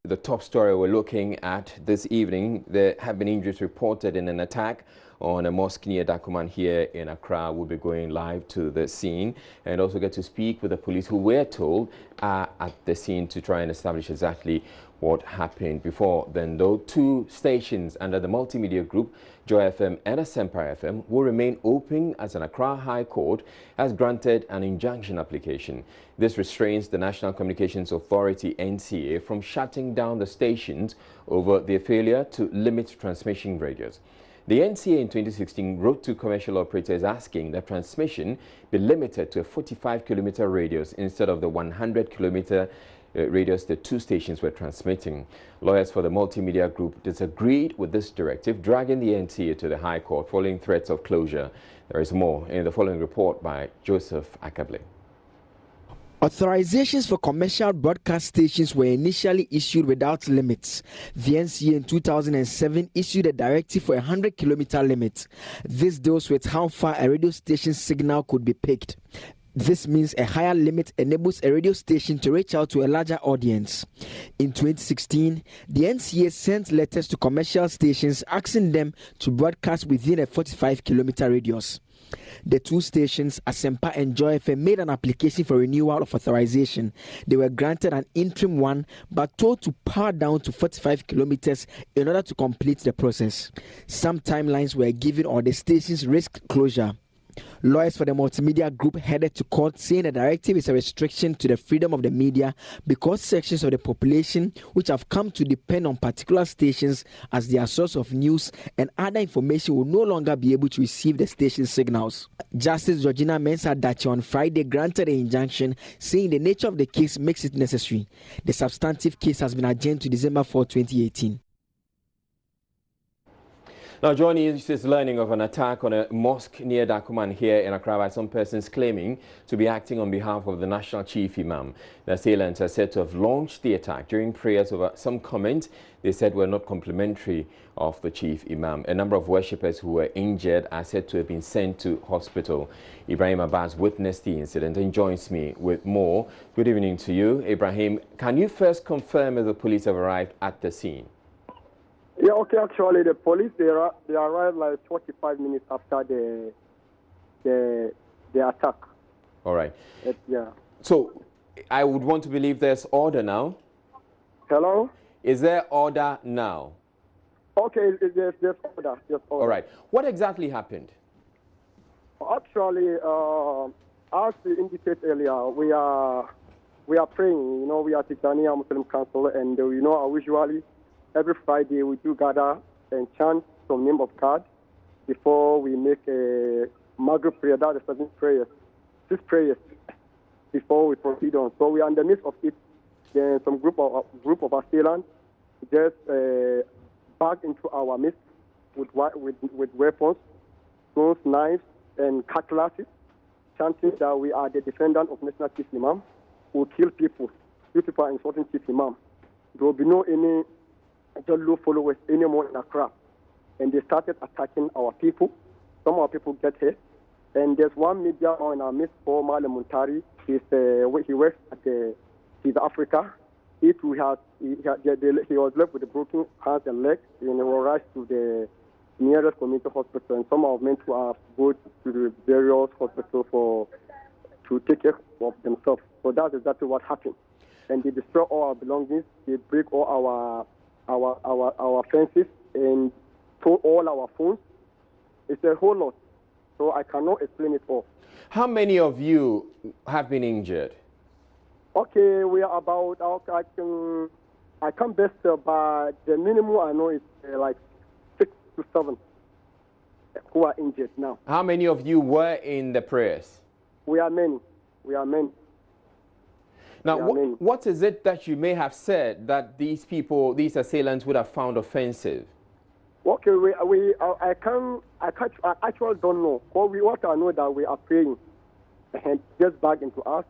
The top story we're looking at this evening, there have been injuries reported in an attack on a mosque near Dakuman here in Accra. We'll be going live to the scene and also get to speak with the police who we're told are at the scene to try and establish exactly what happened. Before then, though, two stations under the multimedia group, Joy FM and Asempa FM, will remain open as an Accra High Court has granted an injunction application. This restrains the National Communications Authority, NCA, from shutting down the stations over their failure to limit transmission radius. The NCA in 2016 wrote to commercial operators asking that transmission be limited to a 45-kilometer radius instead of the 100-kilometer radius the two stations were transmitting. Lawyers for the multimedia group disagreed with this directive, dragging the NCA to the High Court following threats of closure. There is more in the following report by Joseph Akable. Authorizations for commercial broadcast stations were initially issued without limits. The NCA in 2007 issued a directive for a 100-kilometer limit. This deals with how far a radio station signal could be picked. This means a higher limit enables a radio station to reach out to a larger audience. In 2016, the NCA sent letters to commercial stations asking them to broadcast within a 45-kilometer radius. The two stations, Asempa and Joy FM, made an application for renewal of authorization. They were granted an interim one, but told to power down to 45 kilometers in order to complete the process. Some timelines were given or the stations risked closure. Lawyers for the multimedia group headed to court saying the directive is a restriction to the freedom of the media because sections of the population which have come to depend on particular stations as their source of news and other information will no longer be able to receive the station signals. Justice Georgina Mensah Dachi on Friday granted an injunction saying the nature of the case makes it necessary. The substantive case has been adjourned to December 4, 2018. Now, joining us is learning of an attack on a mosque near Dakuman here in Accra by some persons claiming to be acting on behalf of the National Chief Imam. The assailants are said to have launched the attack during prayers over some comments they said were not complimentary of the Chief Imam. A number of worshippers who were injured are said to have been sent to hospital. Ibrahim Abbas witnessed the incident and joins me with more. Good evening to you, Ibrahim. Can you first confirm if the police have arrived at the scene? Yeah, okay, actually, the police, they arrived like 45 minutes after the attack. All right. Yeah. So, I would want to believe there's order now. Hello? Is there order now? Okay, there's order. All right. What exactly happened? Actually, as we indicated earlier, we are praying. You know, we are Titania Muslim Council, and you know, usually every Friday we do gather and chant some name of God before we make a Maghrib prayer. That is 7 prayers, 6 prayers before we proceed on. So we are in the midst of it. Then some group of assailants just back into our midst with weapons, stones, knives, and cutlasses, chanting that we are the defendant of National Chief Imam, who kill people. You people are insulting Chief Imam. There will be no any low followers anymore in Accra. And they started attacking our people. Some of our people get hit. And there's one media on our midst called Malam Muntari. He works at South Africa. He was left with the broken hands and legs, and he was rushed to the nearest community hospital. And some of men to go to the various hospitals to take care of themselves. So that's exactly what happened. And they destroy all our belongings. They break all our fences and stole all our phones. It's a whole lot. So I cannot explain it all. How many of you have been injured? Okay, we are about, I can't best, but the minimum I know is like 6 to 7 who are injured now. How many of you were in the prayers? We are many. Now, what is it that you may have said that these assailants would have found offensive? Okay, I actually don't know. What I know that we are praying and just back into us,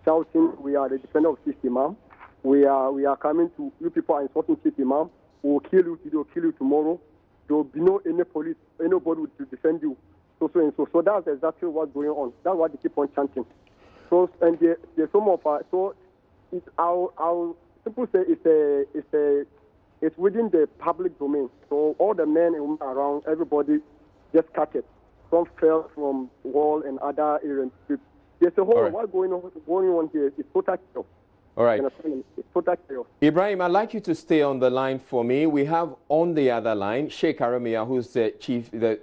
shouting, we are the defender of Chief Imam. We are coming to you people are insulting Chief Imam. We will kill you today, we'll kill you tomorrow. There will be no any police, anybody to defend you. So that's exactly what's going on. That's what they keep on chanting. So and there's some of us. So I'll people say it's within the public domain. So all the men and women around, everybody just scattered. Some fell from wall and other areas. There's a whole lot going on here. It's total chaos. All right. It's total chaos. Ibrahim, I'd like you to stay on the line for me. We have on the other line Sheikh Aremia, who's the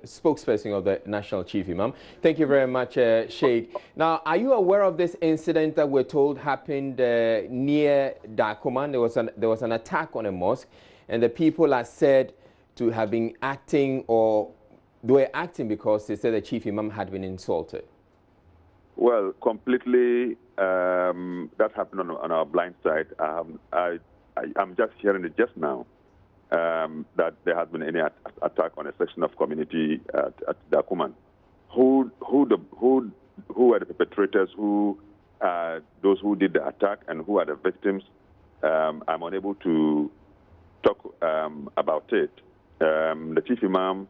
spokesperson of the National Chief Imam. Thank you very much, Sheikh. Now, are you aware of this incident that we're told happened near Dakuman? There was an attack on a mosque, and the people are said to have been acting, or they were acting because they said the Chief Imam had been insulted. Well, completely, that happened on our blind side. I'm just hearing it just now, that there has been any attack on a section of community at Dakuman. Who are the perpetrators, those who did the attack, and who are the victims? I'm unable to talk about it. The Chief Imam,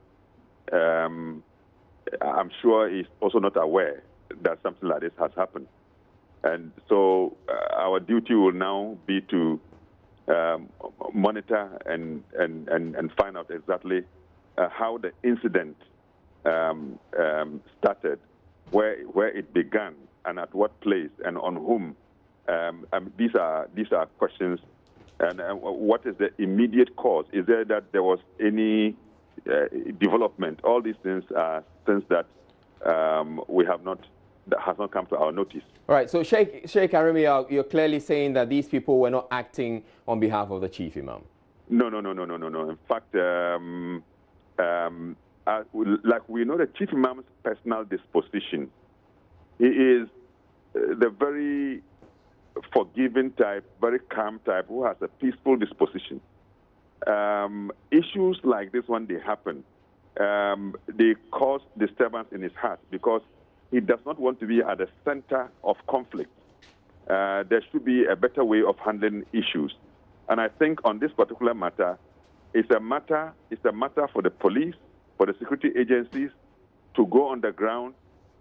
I'm sure he's also not aware that something like this has happened. And so our duty will now be to monitor and find out exactly how the incident started, where it began, and at what place, and on whom. These are questions. And what is the immediate cause? Is there that there was any development? All these things are things that that has not come to our notice. All right, so Sheikh Aremia, you're clearly saying that these people were not acting on behalf of the Chief Imam. No. In fact, like we know the Chief Imam's personal disposition, he is the very forgiving type, very calm type, who has a peaceful disposition. Issues like this, when they happen, they cause disturbance in his heart because he does not want to be at the center of conflict. There should be a better way of handling issues. And I think on this particular matter, it's a matter for the police, for the security agencies to go on the ground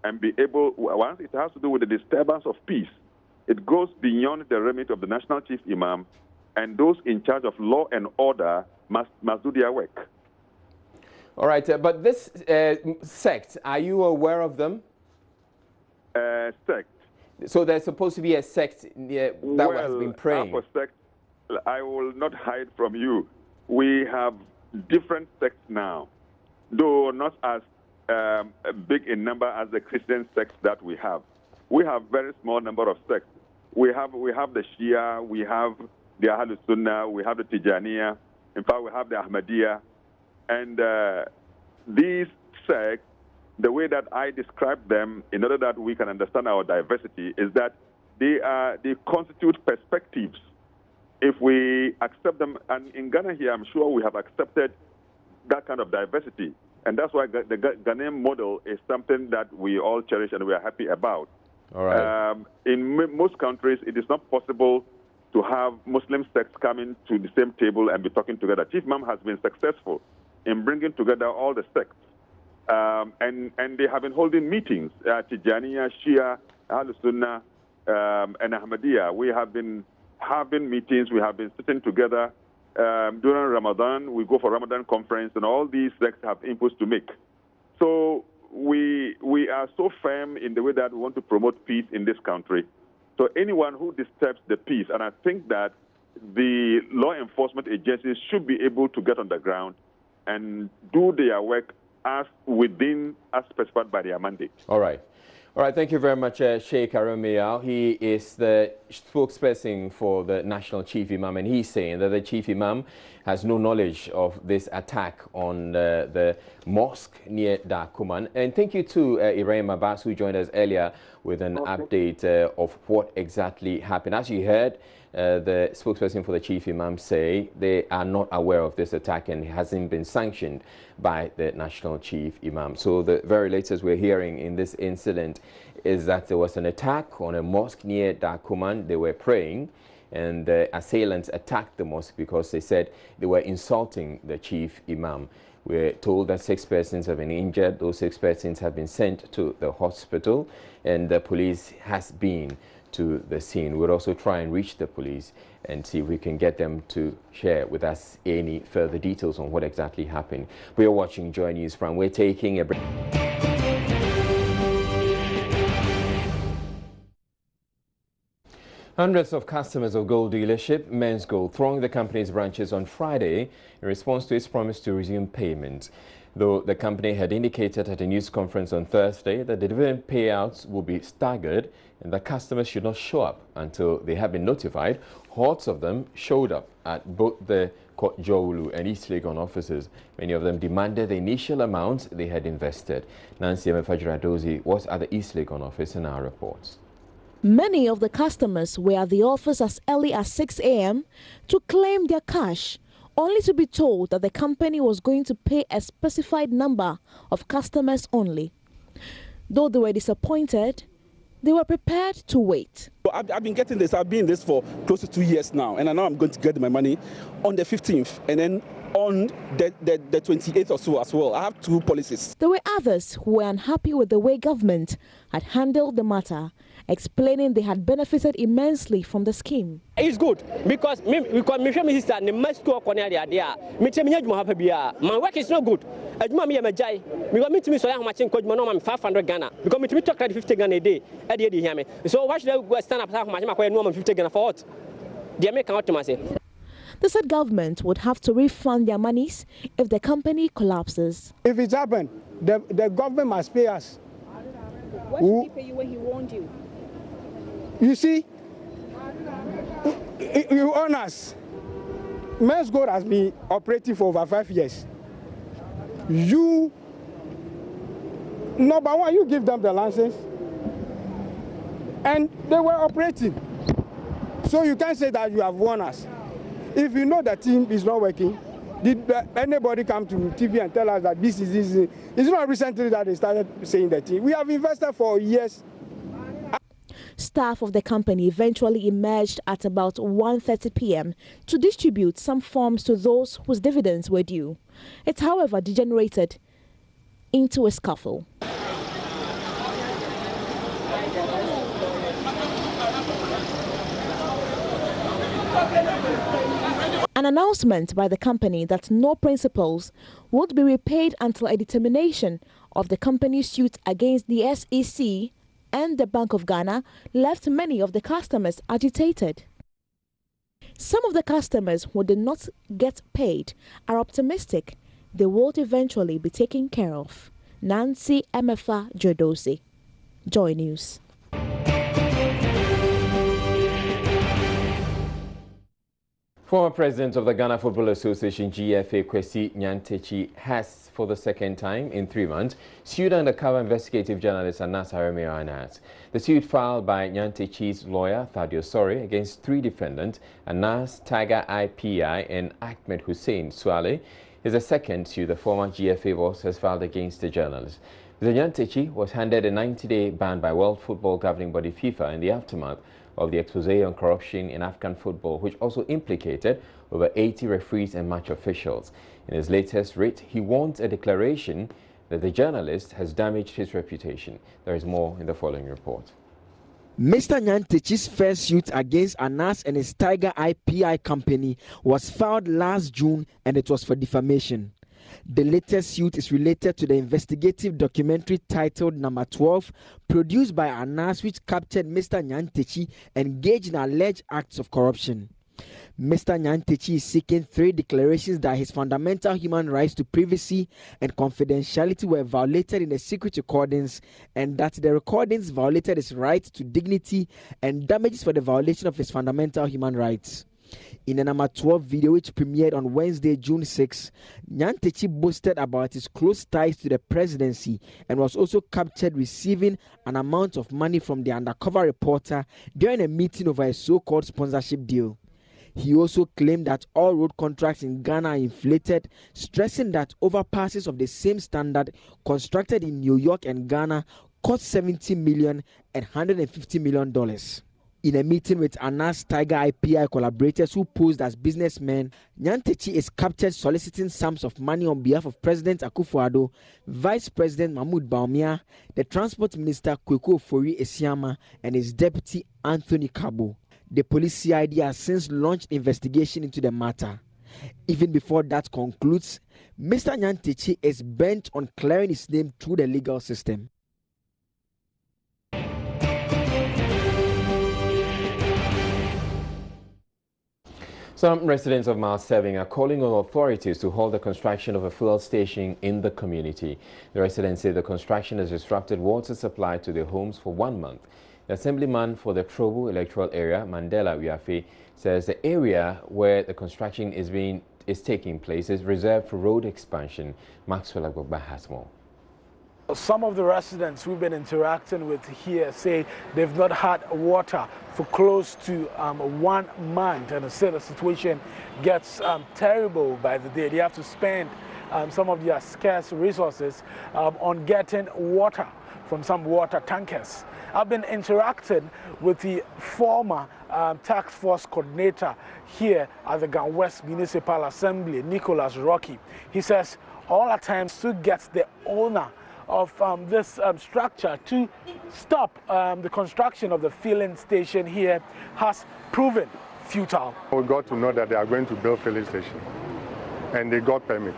and be able, once it has to do with the disturbance of peace, it goes beyond the remit of the National Chief Imam, and those in charge of law and order must do their work. All right, but this sect, are you aware of them? Sect. So there's supposed to be a sect that has been praying. For sect, I will not hide from you. We have different sects now, though not as big in number as the Christian sects that we have. We have very small number of sects. We have the Shia, we have the Ahlul Sunnah, we have the Tijaniya. In fact, we have the Ahmadiyya. And these sects, the way that I describe them, in order that we can understand our diversity, is that they constitute perspectives. If we accept them, and in Ghana here, I'm sure we have accepted that kind of diversity. And that's why the Ghanaian model is something that we all cherish and we are happy about. All right. In most countries, it is not possible to have Muslim sects coming to the same table and be talking together. Chief Imam has been successful in bringing together all the sects. And they have been holding meetings, Tijaniya, Shia, Ahlul Sunnah, and Ahmadiyya. We have been having meetings, we have been sitting together. During Ramadan, we go for Ramadan conference, and all these sects have inputs to make. So we are so firm in the way that we want to promote peace in this country. So anyone who disturbs the peace, and I think that the law enforcement agencies should be able to get on the ground and do their work as specified by their mandate. All right. All right, thank you very much, Sheikh Aremia. He is the spokesperson for the National Chief Imam, and he's saying that the Chief Imam has no knowledge of this attack on the mosque near Dakuman. And thank you to Ibrahim Abbas, who joined us earlier with an update of what exactly happened. As you heard, the spokesperson for the Chief Imam say they are not aware of this attack and it hasn't been sanctioned by the National Chief Imam. So the very latest we're hearing in this incident is that there was an attack on a mosque near Dakuman. They were praying, and the assailants attacked the mosque because they said they were insulting the Chief Imam. We're told that 6 persons have been injured. Those 6 persons have been sent to the hospital, and the police has been to the scene. We'll also try and reach the police and see if we can get them to share with us any further details on what exactly happened. We are watching Joy News Prime. We're taking a break. Hundreds of customers of gold dealership Men's Gold thronged the company's branches on Friday in response to its promise to resume payment. Though the company had indicated at a news conference on Thursday that the dividend payouts will be staggered and that customers should not show up until they have been notified, hordes of them showed up at both the Kotjolu and East Legon offices. Many of them demanded the initial amounts they had invested. Nancy Emefajiradozi was at the East Legon office in our reports. Many of the customers were at the office as early as 6 a.m. to claim their cash, only to be told that the company was going to pay a specified number of customers only. Though they were disappointed, they were prepared to wait. I've been getting this. I've been in this for close to 2 years now, and I know I'm going to get my money on the 15th and then on the 28th or so as well. I have two policies. There were others who were unhappy with the way government had handled the matter, explaining they had benefited immensely from the scheme. It's good because my sister must go on my work is not good. Because me so how much in 500 Ghana. Because me talk 50 Ghana a day. So why should I go stand up how much I 50 Ghana for what? They make out to myself. They said government would have to refund their monies if the company collapses. If it happened, the government must pay us. Why should he pay you when he warned you? You see, you own us. Men's Gold has been operating for over 5 years. Number one, you give them the license, and they were operating. So you can't say that you have won us. If you know the team is not working, did anybody come to TV and tell us that this is? It's not recently that they started saying the team. We have invested for years. Staff of the company eventually emerged at about 1:30 p.m. to distribute some forms to those whose dividends were due. It, however, degenerated into a scuffle. An announcement by the company that no principals would be repaid until a determination of the company's suit against the SEC and the Bank of Ghana left many of the customers agitated. Some of the customers who did not get paid are optimistic they will eventually be taken care of. Nancy Emefa Jodosi, Joy News. Former President of the Ghana Football Association, GFA, Kwesi Nyantakyi, has, for the second time in 3 months, sued undercover investigative journalist Anas Anas. The suit filed by Nyantakyi's lawyer, Thaddeus Sori, against 3 defendants, Anas, Tiger IPI, and Ahmed Hussein Suale, is the second suit the former GFA boss has filed against the journalist. Mr. Nyantakyi was handed a 90-day ban by World Football Governing Body FIFA in the aftermath of the expose on corruption in African football, which also implicated over 80 referees and match officials. In his latest writ, he wants a declaration that the journalist has damaged his reputation. There is more in the following report. Mr. Nyantakyi's first suit against Anas and his Tiger IPI company was filed last June, and it was for defamation. The latest suit is related to the investigative documentary titled Number 12, produced by Anas, which captured Mr. Nyantakyi engaged in alleged acts of corruption. Mr. Nyantakyi is seeking 3 declarations that his fundamental human rights to privacy and confidentiality were violated in the secret recordings, and that the recordings violated his right to dignity and damages for the violation of his fundamental human rights. In a Number 12 video which premiered on Wednesday, June 6, Nyantakyi boasted about his close ties to the presidency and was also captured receiving an amount of money from the undercover reporter during a meeting over a so-called sponsorship deal. He also claimed that all road contracts in Ghana are inflated, stressing that overpasses of the same standard constructed in New York and Ghana cost $70 million and $150 million. In a meeting with Anas Tiger IPI collaborators who posed as businessmen, Nyantakyi is captured soliciting sums of money on behalf of President Akufo-Addo, Vice President Mahmoud Bawumia, the Transport Minister Kweku Ofori-Esiama, and his deputy Anthony Kabo. The police CID has since launched investigation into the matter. Even before that concludes, Mr. Nyantakyi is bent on clearing his name through the legal system. Some residents of Mile 7 are calling on authorities to halt the construction of a fuel station in the community. The residents say the construction has disrupted water supply to their homes for 1 month. The assemblyman for the Trobo electoral area, Mandela Wiafe, says the area where the construction is taking place is reserved for road expansion. Maxwell Agbogba has more. Some of the residents we've been interacting with here say they've not had water for close to 1 month, and say the situation gets terrible by the day. They have to spend some of their scarce resources on getting water from some water tankers. I've been interacting with the former task force coordinator here at the Gan West Municipal Assembly, Nicholas Rocky. He says all attempts to get the owner of this structure to stop the construction of the filling station here has proven futile. We got to know that they are going to build filling station, and they got permit.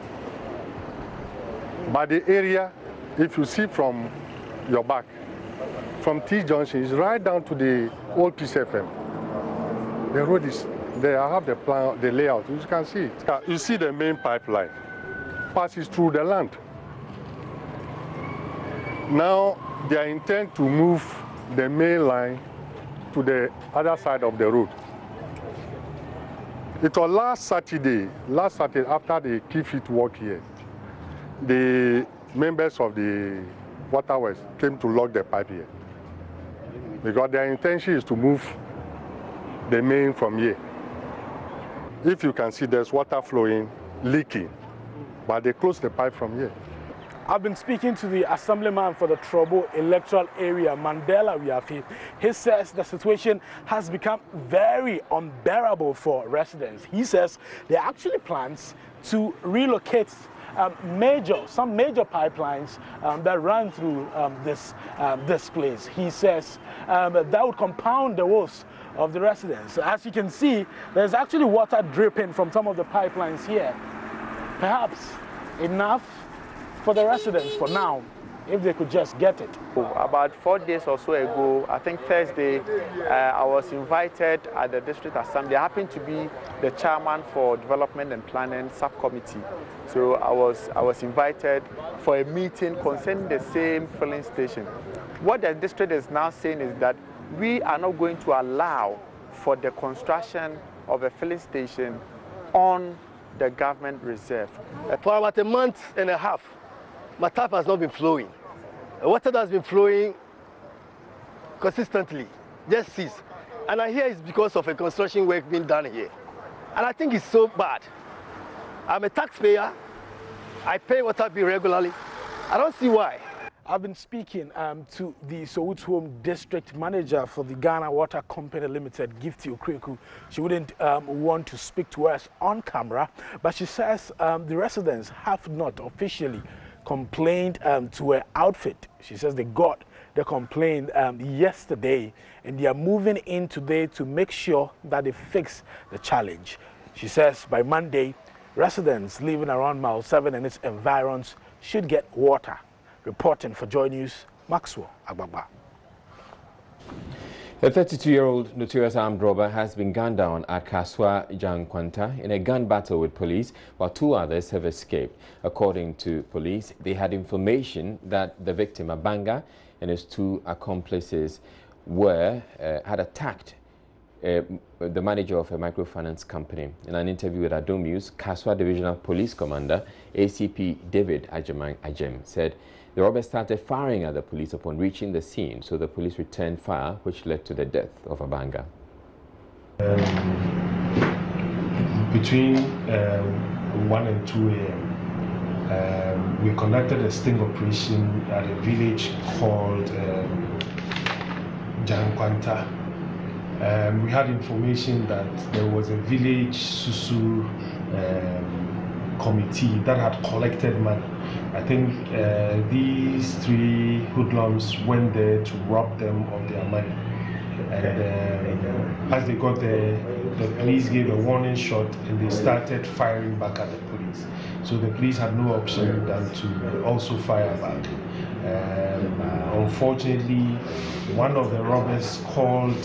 But the area, if you see from your back, from T Junction is right down to the old Peace FM. The road is there. I have the plan, the layout. You can see it. You see the main pipeline passes through the land. Now they intend to move the main line to the other side of the road. It was last Saturday after the Key-Fit walk here, the members of the Waterways came to lock the pipe here because their intention is to move the main from here. If you can see, there's water flowing, leaking, but they closed the pipe from here. I've been speaking to the assemblyman for the Trobo electoral area, Mandela Wiafe. He says the situation has become very unbearable for residents. He says there are actually plans to relocate some major pipelines that run through this place. He says that would compound the woes of the residents. As you can see, there's actually water dripping from some of the pipelines here. Perhaps enough for the residents for now, if they could just get it. About 4 days or so ago, I think Thursday, I was invited at the district assembly. I happened to be the chairman for development and planning subcommittee. So I was invited for a meeting concerning the same filling station. What the district is now saying is that we are not going to allow for the construction of a filling station on the government reserve. For about a month and a half, my tap has not been flowing. The water that has been flowing consistently just ceased. And I hear it's because of a construction work being done here. And I think it's so bad. I'm a taxpayer. I pay water bill regularly. I don't see why. I've been speaking to the Soweto district manager for the Ghana Water Company Limited, Gifty Okreku. She wouldn't want to speak to us on camera, but she says the residents have not officially complained to her outfit. She says they got the complaint yesterday, and they are moving in today to make sure that they fix the challenge. She says by Monday, residents living around Mile 7 and its environs should get water. Reporting for Joy News, Maxwell Agbagba. A 32-year-old notorious armed robber has been gunned down at Kaswa Jankwanta in a gun battle with police, while 2 others have escaped. According to police, they had information that the victim, Abanga, and his 2 accomplices had attacked the manager of a microfinance company. In an interview with Adom News, Kaswa Divisional Police Commander ACP David Ajem said the robbers started firing at the police upon reaching the scene, so the police returned fire, which led to the death of Abanga. Between 1 and 2 a.m., we conducted a sting operation at a village called Jankwanta. We had information that there was a village Susu committee that had collected money. I think these three hoodlums went there to rob them of their money. And as they got there, the police gave a warning shot and they started firing back at the police. So the police had no option than to also fire back. Unfortunately, one of the robbers called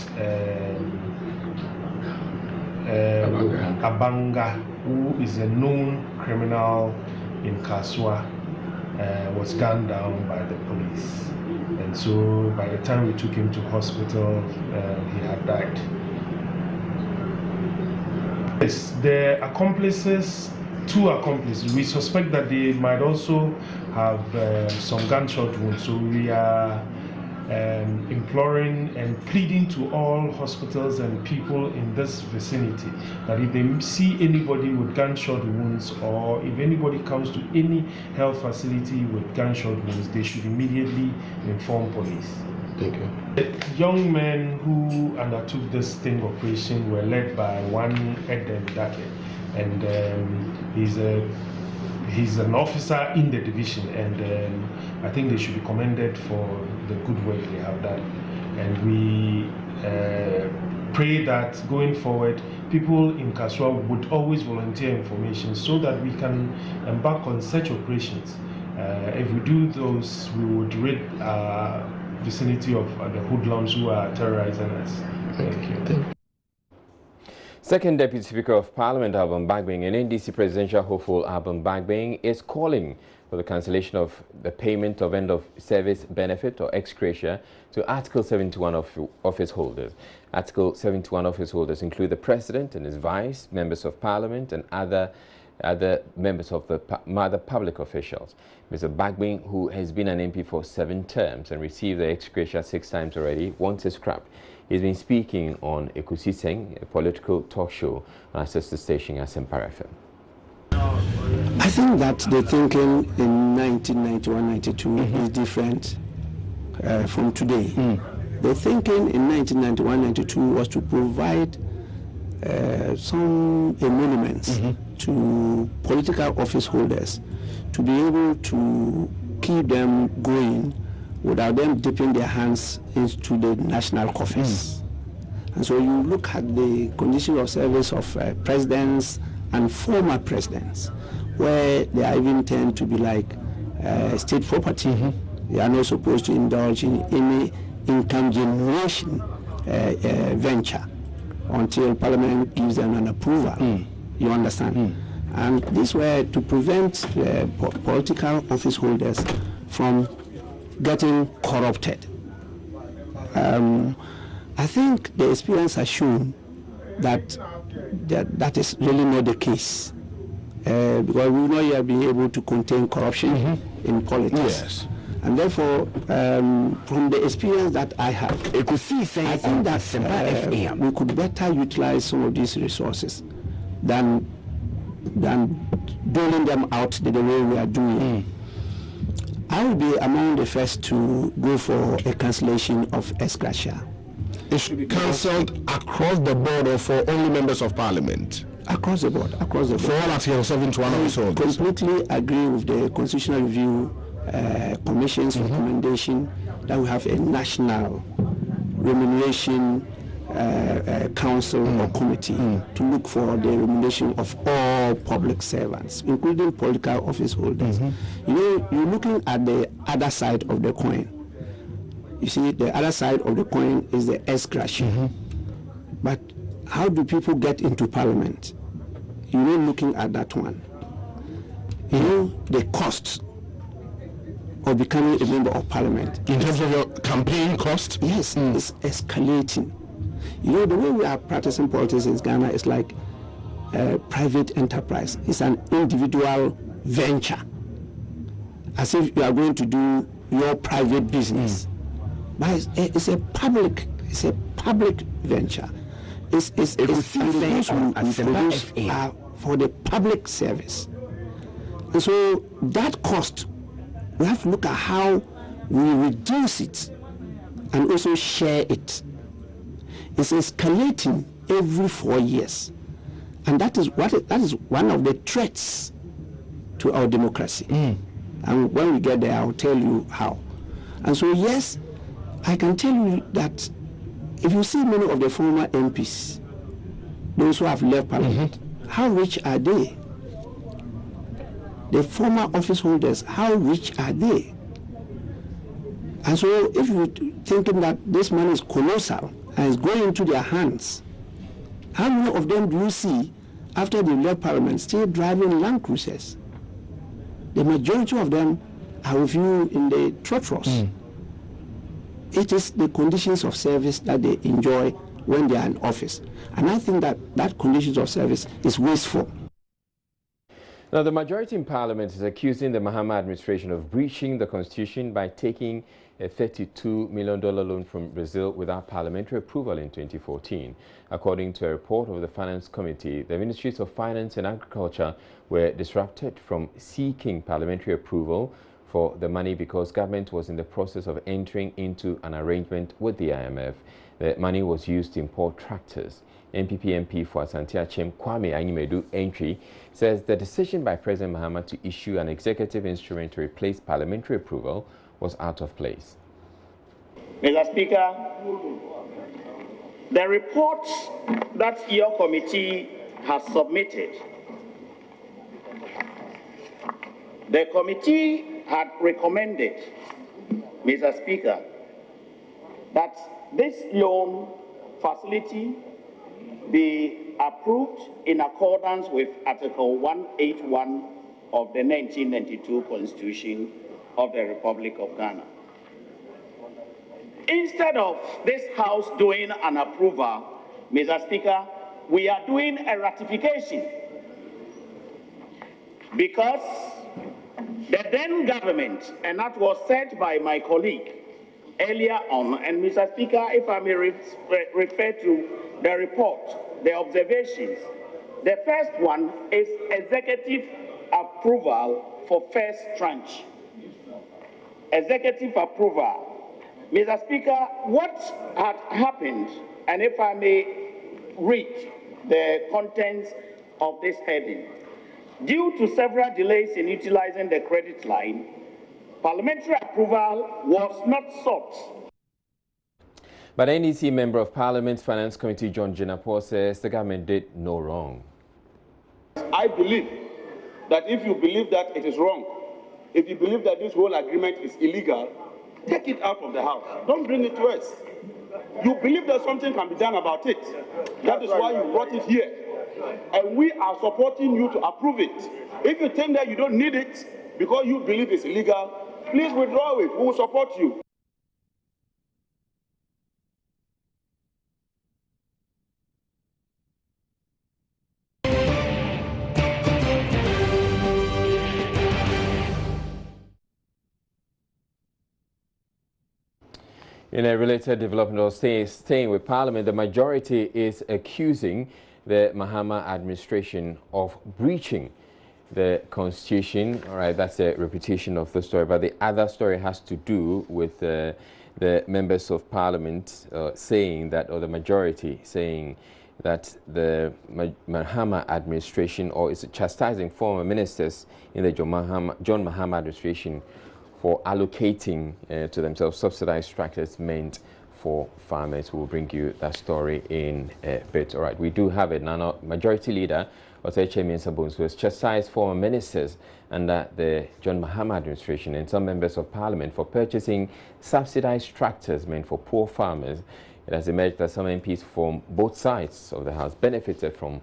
Abanga, who is a known criminal in Kaswa, was gunned down by the police. And so by the time we took him to hospital, he had died. Yes, the accomplices, two accomplices, we suspect that they might also have some gunshot wounds. So we are imploring and pleading to all hospitals and people in this vicinity that if they see anybody with gunshot wounds, or if anybody comes to any health facility with gunshot wounds, they should immediately inform police. Thank you. The young men who undertook this sting operation were led by one Eden Dake, and he's an officer in the division, and I think they should be commended for the good work they have done. And we pray that going forward, people in Kaswa would always volunteer information so that we can embark on such operations. If we do those, we would rid our vicinity of the hoodlums who are terrorizing us. Thank you. Second Deputy Speaker of Parliament, Alban Bagbing, and NDC presidential hopeful Alban Bagbing is calling for the cancellation of the payment of end-of-service benefit or ex gratia to Article 71 of office holders. Article 71 office holders include the President and his Vice, members of Parliament, and other members of the other public officials. Mr. Bagbing, who has been an MP for 7 terms and received the ex gratia 6 times already, wants it scrapped. He's been speaking on Ekusi Seng, a political talk show on our sister station at Sempara FM. I think that the thinking in 1991-92 is different from today. The thinking in 1991-92 was to provide some emoluments to political office holders to be able to keep them going without them dipping their hands into the national coffers. And so you look at the condition of service of presidents and former presidents, where they are even tend to be like state property. They are not supposed to indulge in any income generation venture until Parliament gives them an approval. You understand? And this way to prevent political office holders from getting corrupted. I think the experience has shown that that is really not the case. Because we will not yet be able to contain corruption in politics. Yes. And therefore, from the experience that I have, I think that we could better utilize some of these resources than doling them out the way we are doing. I will be among the first to go for a cancellation of ex gratia. It should be cancelled across the board or for only members of Parliament? Across the board, across the board. For all Article 71 of I completely agree with the Constitutional Review Commission's recommendation that we have a national remuneration council or committee to look for the remuneration of all public servants, including political office holders. You know, you're looking at the other side of the coin. You see, the other side of the coin is the ex gratia. But how do people get into Parliament? You're not looking at that one. You know, the costs of becoming a member of Parliament. In terms of your campaign cost? Yes, it's escalating. You know, the way we are practicing politics in Ghana is like private enterprise. It's an individual venture, as if you are going to do your private business. But it's a public venture. It's the goods we produce are for the public service. And so that cost, we have to look at how we reduce it and also share it. is escalating every 4 years. And that is one of the threats to our democracy. And when we get there, I'll tell you how. And so, yes, I can tell you that if you see many of the former MPs, those who have left Parliament, how rich are they? The former office holders, how rich are they? And so if you're thinking that this money is colossal and is going into their hands, how many of them do you see after they left Parliament still driving Land Cruisers? The majority of them are with you in the trotros. It is the conditions of service that they enjoy when they are in office. And I think that that conditions of service is wasteful. Now, the majority in Parliament is accusing the Mahama administration of breaching the Constitution by taking a $32 million loan from Brazil without parliamentary approval in 2014. According to a report of the Finance Committee, the Ministries of Finance and Agriculture were disrupted from seeking parliamentary approval for the money because government was in the process of entering into an arrangement with the IMF. The money was used to import tractors. NPP MP for Sanitation Kwesi Nyantakyi entry says the decision by President Mahama to issue an executive instrument to replace parliamentary approval was out of place. Mr. Speaker, the report that your committee has submitted, the committee had recommended, Mr. Speaker, that this loan facility be approved in accordance with Article 181 of the 1992 Constitution of the Republic of Ghana. Instead of this House doing an approval, Mr. Speaker, we are doing a ratification because the then government, and that was said by my colleague earlier on, and Mr. Speaker, if I may refer to the report, the observations, the first one is executive approval for first tranche. Executive approval. Mr. Speaker, what had happened, and if I may read the contents of this heading, due to several delays in utilizing the credit line, parliamentary approval was not sought. But NDC Member of Parliament Finance Committee John Jinapor says the government did no wrong. I believe that if you believe that it is wrong, if you believe that this whole agreement is illegal, take it out of the House. Don't bring it to us. You believe that something can be done about it. That is why you brought it here. And we are supporting you to approve it. If you think that you don't need it because you believe it's illegal, please withdraw it. We will support you. In a related development, or staying with Parliament, the majority is accusing the Mahama administration of breaching the Constitution. All right, that's a repetition of the story. But the other story has to do with the members of Parliament saying that, or the majority saying that the Mahama administration, or is chastising former ministers in the John Mahama administration for allocating to themselves subsidized tractors meant for farmers. We'll bring you that story in a bit. All right, we do have it now. Majority Leader Oseche Mensah-Bonsu has chastised former ministers under the John Mahama administration and some members of Parliament for purchasing subsidized tractors meant for poor farmers. It has emerged that some MPs from both sides of the House benefited from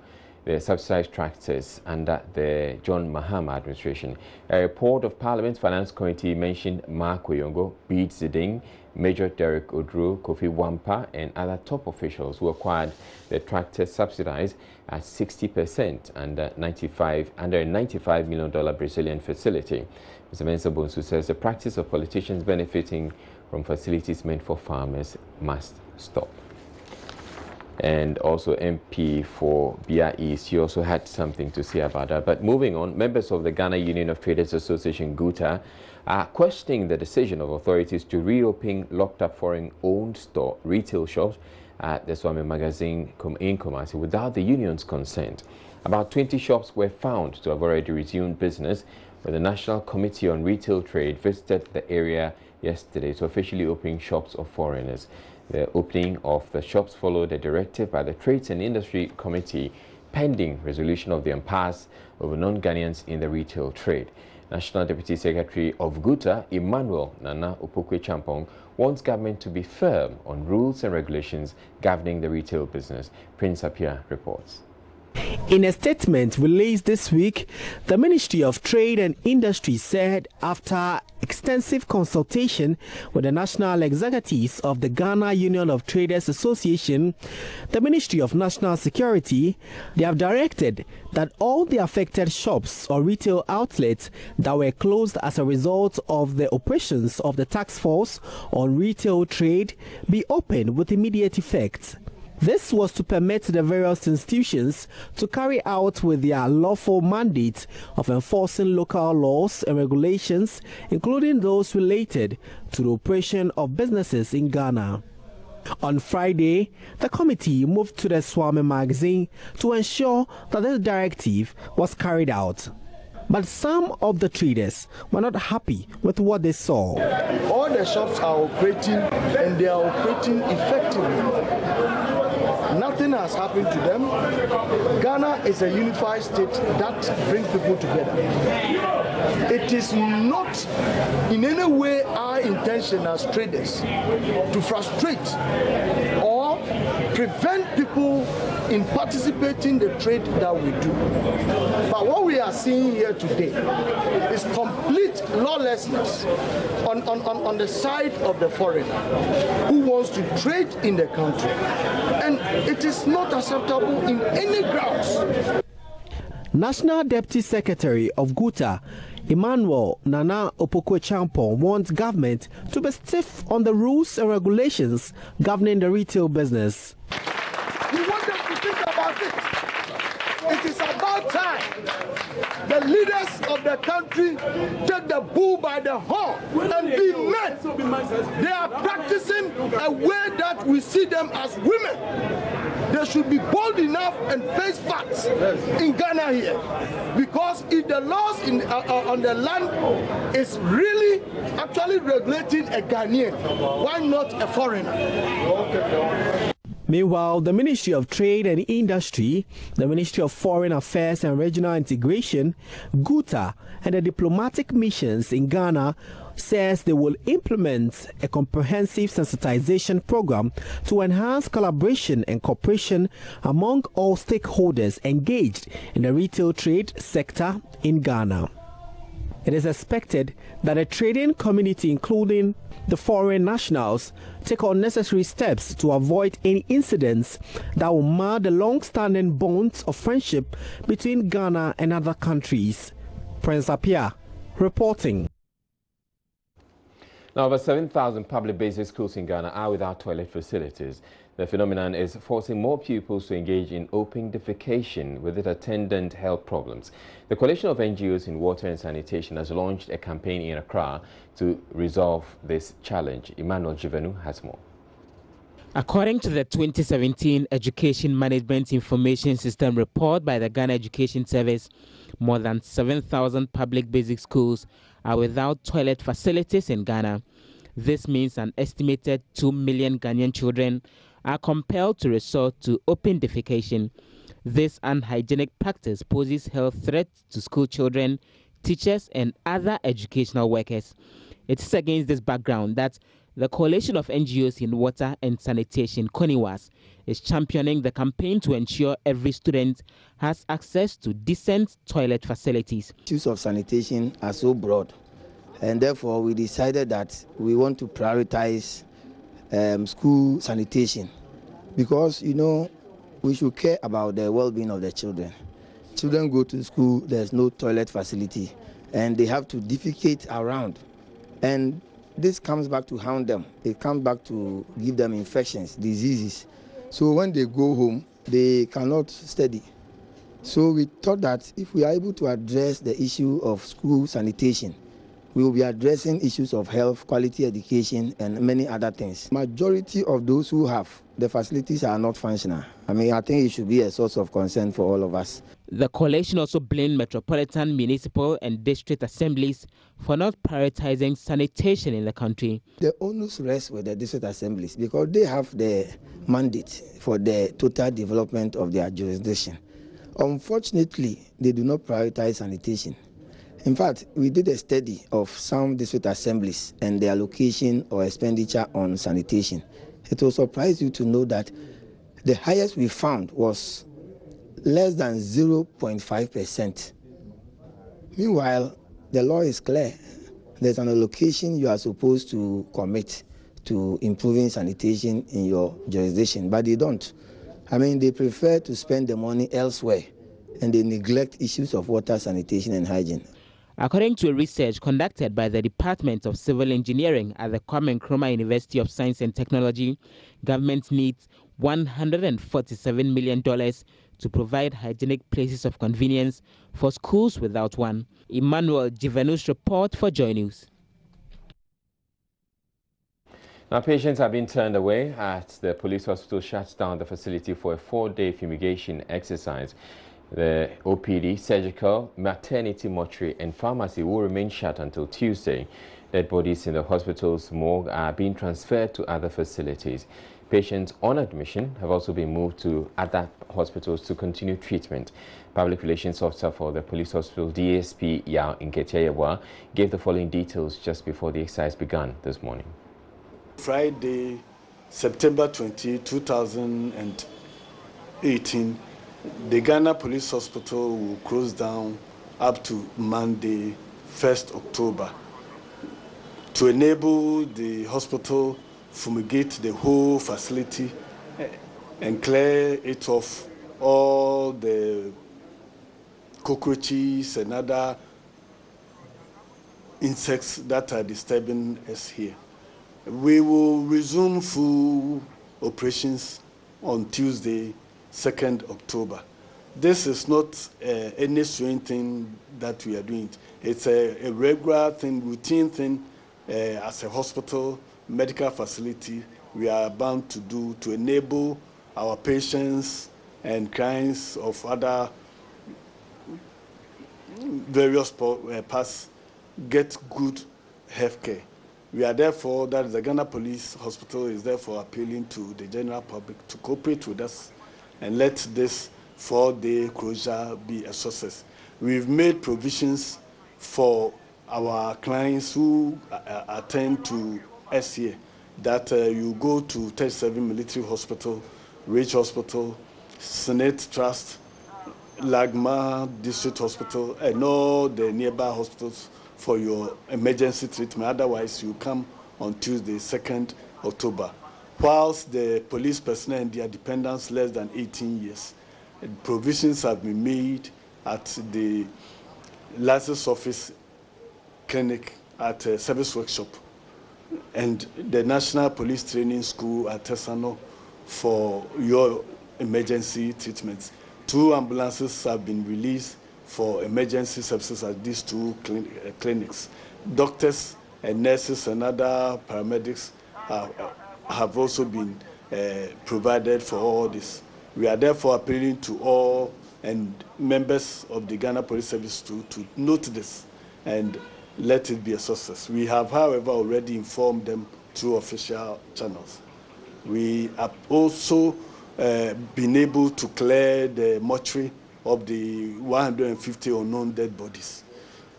the subsidized tractors under the John Mahama administration. A report of Parliament's Finance Committee mentioned Mark Oyongo, Bede Ziding, Major Derek Odru, Kofi Wampa, and other top officials who acquired the tractors subsidized at 60% under a $95 million Brazilian facility. Mr. Mensah-Bonsu says the practice of politicians benefiting from facilities meant for farmers must stop. And also MP for Bia East, he also had something to say about that. But moving on, members of the Ghana Union of Traders Association, GUTA, are questioning the decision of authorities to reopen locked-up foreign-owned retail shops at the Swami magazine in Kumasi without the union's consent. About 20 shops were found to have already resumed business, but the National Committee on Retail Trade visited the area yesterday to officially open shops of foreigners. The opening of the shops followed a directive by the Trades and Industry Committee pending resolution of the impasse over non-Ghanaians in the retail trade. National Deputy Secretary of GUTA, Emmanuel Nana Opokwe-Champong, wants government to be firm on rules and regulations governing the retail business. Prince Apia reports. In a statement released this week, the Ministry of Trade and Industry said after extensive consultation with the national executives of the Ghana Union of Traders Association, the Ministry of National Security, they have directed that all the affected shops or retail outlets that were closed as a result of the operations of the task force on retail trade be opened with immediate effect. This was to permit the various institutions to carry out with their lawful mandate of enforcing local laws and regulations, including those related to the operation of businesses in Ghana. On Friday, the committee moved to the Swami magazine to ensure that this directive was carried out. But some of the traders were not happy with what they saw. All the shops are operating and they are operating effectively. Nothing has happened to them. Ghana is a unified state that brings people together. It is not in any way our intention as traders to frustrate or prevent people in participating in the trade that we do. But what we are seeing here today is complete lawlessness on the side of the foreigner who wants to trade in the country. And it is not acceptable in any grounds. National Deputy Secretary of GUTA, Emmanuel Nana Opokwe-Champong, wants government to be stiff on the rules and regulations governing the retail business. We want them to think about it. It is about time the leaders of the country take the bull by the horn and be men. They are practicing a way that we see them as women. They should be bold enough and face facts in Ghana here. Because if the laws on the land is really actually regulating a Ghanaian, why not a foreigner? Meanwhile, the Ministry of Trade and Industry, the Ministry of Foreign Affairs and Regional Integration, GUTA, and the diplomatic missions in Ghana says they will implement a comprehensive sensitization program to enhance collaboration and cooperation among all stakeholders engaged in the retail trade sector in Ghana. It is expected that the trading community, including the foreign nationals, take all necessary steps to avoid any incidents that will mar the long-standing bonds of friendship between Ghana and other countries. Prince Apia reporting. Now, over 7,000 public basic schools in Ghana are without toilet facilities. The phenomenon is forcing more pupils to engage in open defecation with its attendant health problems. The coalition of NGOs in water and sanitation has launched a campaign in Accra to resolve this challenge. Emmanuel Jivenu has more. According to the 2017 Education Management Information System report by the Ghana Education Service, more than 7,000 public basic schools are without toilet facilities in Ghana. This means an estimated 2 million Ghanaian children are compelled to resort to open defecation. This unhygienic practice poses health threats to school children, teachers, and other educational workers. It is against this background that the Coalition of NGOs in Water and Sanitation, CONIWAS, is championing the campaign to ensure every student has access to decent toilet facilities. Issues of sanitation are so broad, and therefore we decided that we want to prioritize school sanitation, because, you know, we should care about the well-being of the children. Children go to school, there's no toilet facility, and they have to defecate around. And this comes back to harm them. It comes back to give them infections, diseases. So when they go home, they cannot study. So we thought that if we are able to address the issue of school sanitation, We will be addressing issues of health, quality education, and many other things. Majority of those who have the facilities are not functional. I mean, I think it should be a source of concern for all of us. The coalition also blamed metropolitan, municipal, and district assemblies for not prioritizing sanitation in the country. The onus rests with the district assemblies because they have the mandate for the total development of their jurisdiction. Unfortunately, they do not prioritize sanitation. In fact, we did a study of some district assemblies and their allocation or expenditure on sanitation. It will surprise you to know that the highest we found was less than 0.5%. Meanwhile, the law is clear. There's an allocation you are supposed to commit to improving sanitation in your jurisdiction, but they don't. I mean, they prefer to spend the money elsewhere, and they neglect issues of water, sanitation, and hygiene. According to a research conducted by the Department of Civil Engineering at the Kwame Nkrumah University of Science and Technology, government needs $147 million to provide hygienic places of convenience for schools without one. Emmanuel Jivanu's report for Joy News. Now, patients have been turned away at the police hospital shuts down the facility for a 4-day fumigation exercise. The OPD, surgical, maternity, mortuary and pharmacy will remain shut until Tuesday. Dead bodies in the hospital's morgue are being transferred to other facilities. Patients on admission have also been moved to other hospitals to continue treatment. Public Relations Officer for the police hospital, DSP Yao Nketiayewa, gave the following details just before the exercise began this morning. Friday, September 20, 2018, the Ghana Police Hospital will close down up to Monday, 1st October, to enable the hospital fumigate the whole facility and clear it of all the cockroaches and other insects that are disturbing us here. We will resume full operations on Tuesday, 2nd October. This is not any strange thing that we are doing. It's a regular thing, routine thing as a hospital, medical facility we are bound to do to enable our patients and clients of other various parts get good health care. We are therefore, that is the Ghana Police Hospital is therefore appealing to the general public to cooperate with us and let this 4-day closure be a success. We've made provisions for our clients who attend to us here that you go to 37 Military Hospital, Ridge Hospital, Senate Trust, Lagma District Hospital, and all the nearby hospitals for your emergency treatment. Otherwise, you come on Tuesday, 2nd October. Whilst the police personnel and their dependents less than 18 years, provisions have been made at the license office clinic at a service workshop and the National Police Training School at Tesano for your emergency treatments. 2 ambulances have been released for emergency services at these 2 clinics. Doctors and nurses and other paramedics have also been provided for all this. We are therefore appealing to all and members of the Ghana Police Service to note this and let it be a success. We have, however, already informed them through official channels. We have also been able to clear the mortuary of the 150 unknown dead bodies.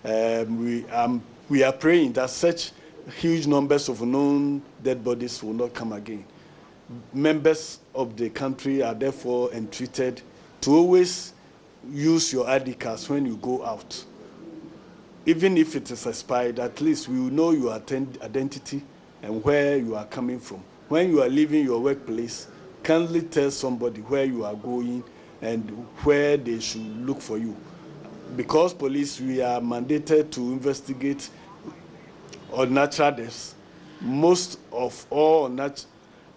We are praying that such huge numbers of unknown dead bodies will not come again. Members of the country are therefore entreated to always use your ID cards when you go out. Even if it is expired, at least we will know your identity and where you are coming from. When you are leaving your workplace, kindly tell somebody where you are going and where they should look for you. Because police, we are mandated to investigate unnatural deaths. Most of all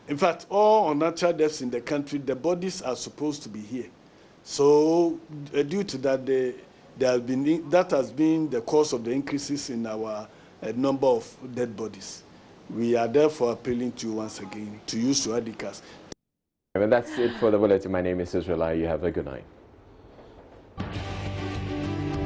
in fact, all unnatural deaths in the country, the bodies are supposed to be here. So due to that, that has been the cause of the increases in our a number of dead bodies. We are therefore appealing to you once again to use your advocacy. And that's it for the bulletin. My name is Israel. You have a good night.